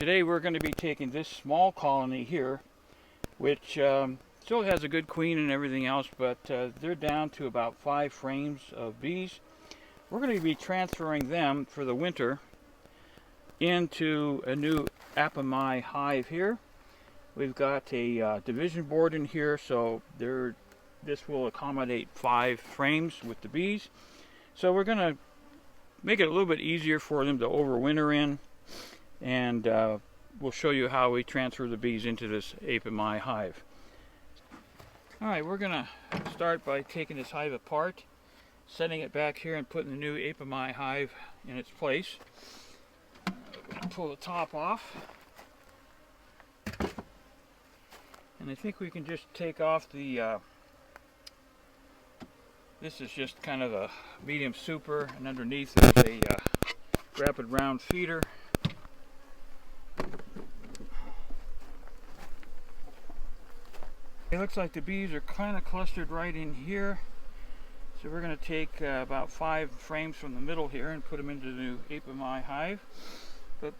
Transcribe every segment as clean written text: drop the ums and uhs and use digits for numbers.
Today we're going to be taking this small colony here, which still has a good queen and everything else, but they're down to about 5 frames of bees. We're going to be transferring them for the winter into a new Apimaye hive here. We've got a division board in here, so this will accommodate 5 frames with the bees. So we're going to make it a little bit easier for them to overwinter in, and we'll show you how we transfer the bees into this Apimaye hive. Alright, we're going to start by taking this hive apart, setting it back here and putting the new Apimaye hive in its place. We're going to pull the top off. And I think we can just take off the, this is just kind of a medium super, and underneath there's a rapid round feeder. It looks like the bees are kind of clustered right in here. So we're going to take about 5 frames from the middle here and put them into the new Apimaye hive. But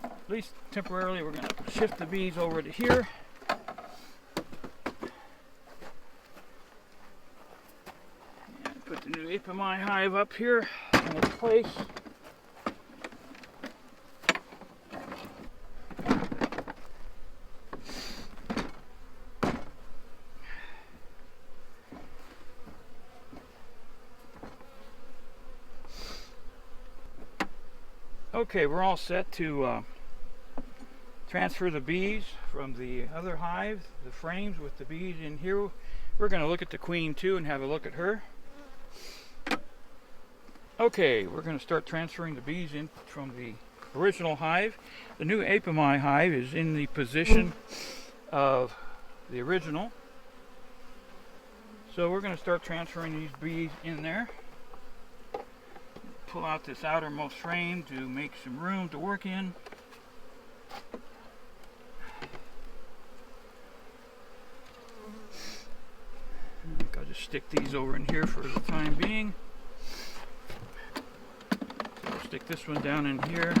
at least temporarily we're going to shift the bees over to here. And put the new Apimaye hive up here in its place. Okay, we're all set to transfer the bees from the other hive, the frames with the bees in here. We're going to look at the queen too and have a look at her. Okay, we're going to start transferring the bees in from the original hive. The new Apimaye hive is in the position of the original. So we're going to start transferring these bees in there. Pull out this outermost frame to make some room to work in. I think I'll just stick these over in here for the time being. I'll stick this one down in here.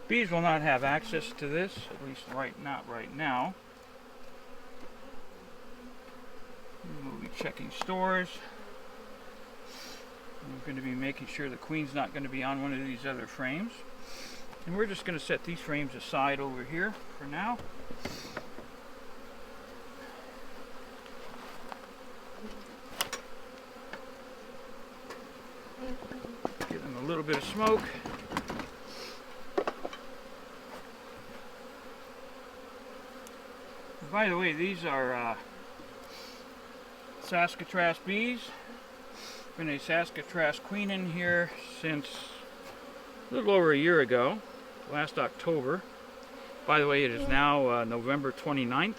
Bees will not have access to this, at least not right now. We'll be checking stores. We're going to be making sure the queen's not going to be on one of these other frames. And we're just going to set these frames aside over here for now. Give them a little bit of smoke. And by the way, these are Saskatraz bees. Been a Saskatraz queen in here since a little over a year ago, last October. By the way, it is now November 29th.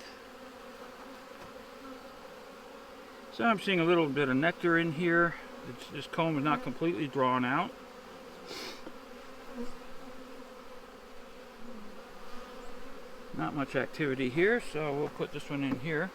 So I'm seeing a little bit of nectar in here. This comb is not completely drawn out. Not much activity here, so we'll put this one in here.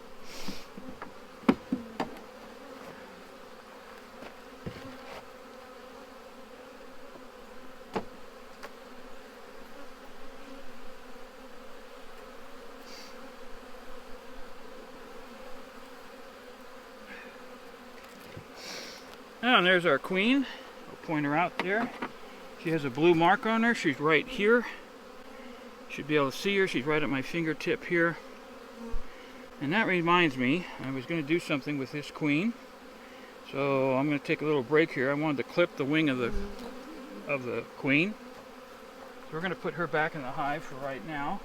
Oh, and there's our queen. I'll point her out there. She has a blue mark on her. She's right here. Should be able to see her. She's right at my fingertip here. And that reminds me, I was going to do something with this queen. So I'm going to take a little break here. I wanted to clip the wing of the queen. So we're going to put her back in the hive for right now.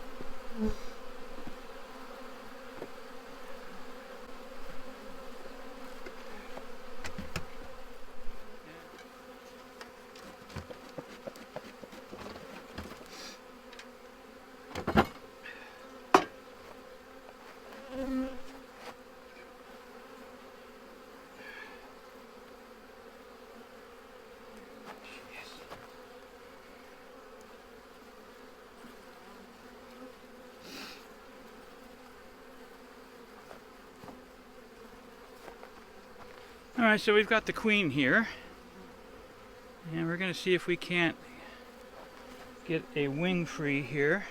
Alright, so we've got the queen here, and we're going to see if we can't get a wing free here.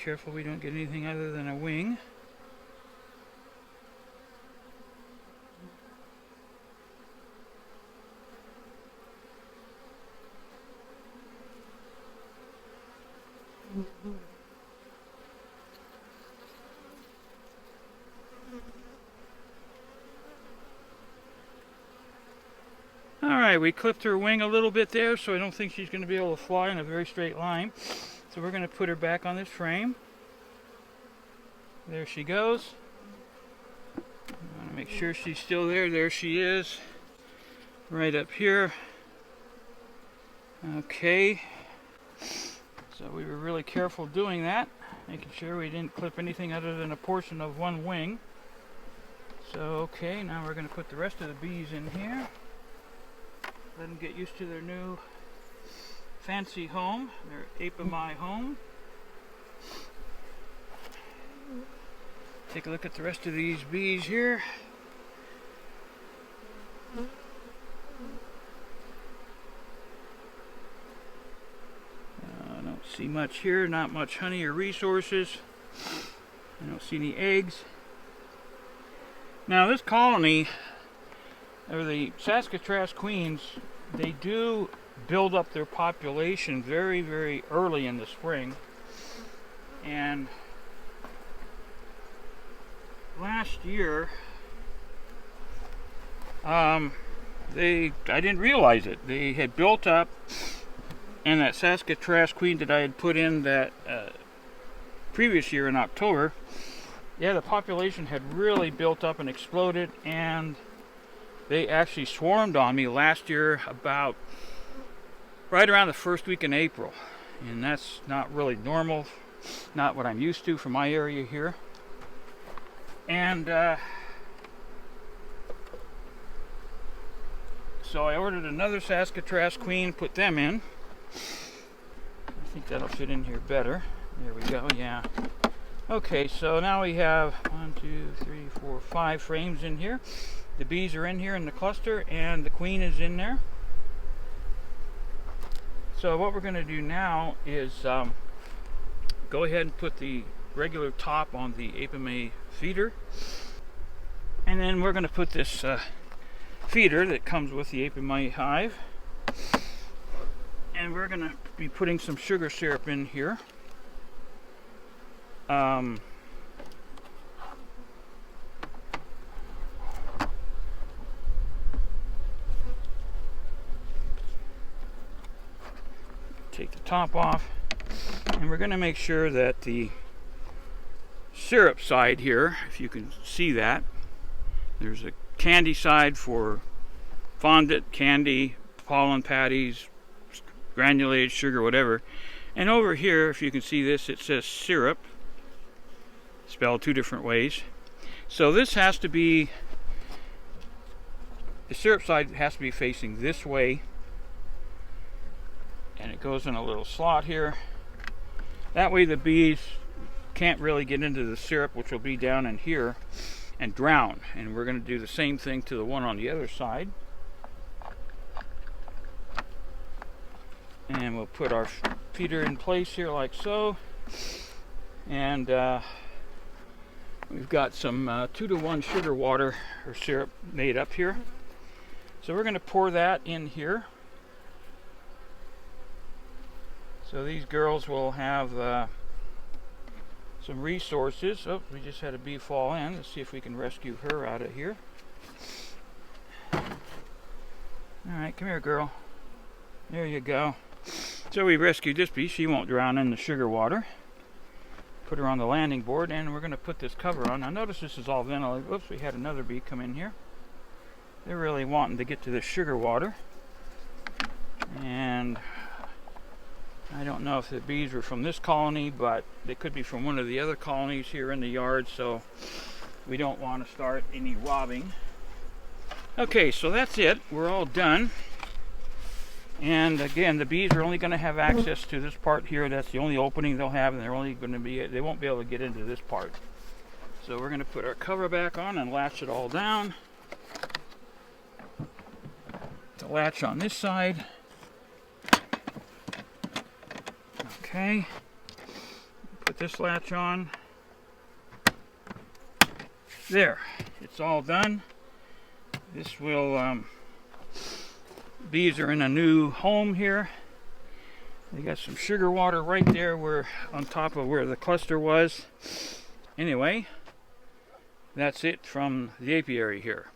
careful we don't get anything other than a wing. Alright, we clipped her wing a little bit there, so I don't think she's going to be able to fly in a very straight line. So we're going to put her back on this frame. There she goes. I want to make sure she's still there. There she is. Right up here. Okay. So we were really careful doing that, making sure we didn't clip anything other than a portion of one wing. So okay, now we're going to put the rest of the bees in here. Let them get used to their new fancy home, their Apimaye home. Take a look at the rest of these bees here. I don't see much here, not much honey or resources. I don't see any eggs. Now this colony, or the Saskatraz queens, they do build up their population very, very early in the spring. And last year, I didn't realize it. They had built up, and that Saskatraz queen that I had put in that previous year in October, yeah, the population had really built up and exploded, and they actually swarmed on me last year about right around the first week in April. And that's not really normal, not what I'm used to from my area here. And so I ordered another Saskatraz queen, put them in. I think that'll fit in here better. There we go, yeah. Okay, so now we have 1, 2, 3, 4, 5 frames in here. The bees are in here in the cluster, and the queen is in there. So what we're going to do now is go ahead and put the regular top on the Apimaye feeder. And then we're going to put this feeder that comes with the Apimaye Hive. And we're going to be putting some sugar syrup in here. Take the top off, and we're going to make sure that the syrup side here, if you can see that, there's a candy side for fondant, candy, pollen patties, granulated sugar, whatever. And over here, if you can see this, it says syrup, spelled 2 different ways. So this has to be, the syrup side has to be facing this way, and it goes in a little slot here. That way the bees can't really get into the syrup, which will be down in here, and drown. And we're going to do the same thing to the one on the other side. And we'll put our feeder in place here like so. And we've got some 2-to-1 sugar water or syrup made up here. So we're going to pour that in here. So these girls will have some resources. Oh, we just had a bee fall in. Let's see if we can rescue her out of here. Alright, come here, girl. There you go. So we rescued this bee. She won't drown in the sugar water. Put her on the landing board, and we're going to put this cover on. Now notice this is all ventilated. Whoops, we had another bee come in here. They're really wanting to get to the sugar water. And I don't know if the bees were from this colony, but they could be from one of the other colonies here in the yard, so we don't want to start any robbing. Okay, so that's it. We're all done. And again, the bees are only going to have access to this part here. That's the only opening they'll have, and they're only going to be, they won't be able to get into this part. So we're going to put our cover back on and latch it all down. The latch on this side. Okay. Put this latch on. There, it's all done. This will, bees are in a new home here. They got some sugar water right there where, on top of where the cluster was. Anyway, that's it from the apiary here.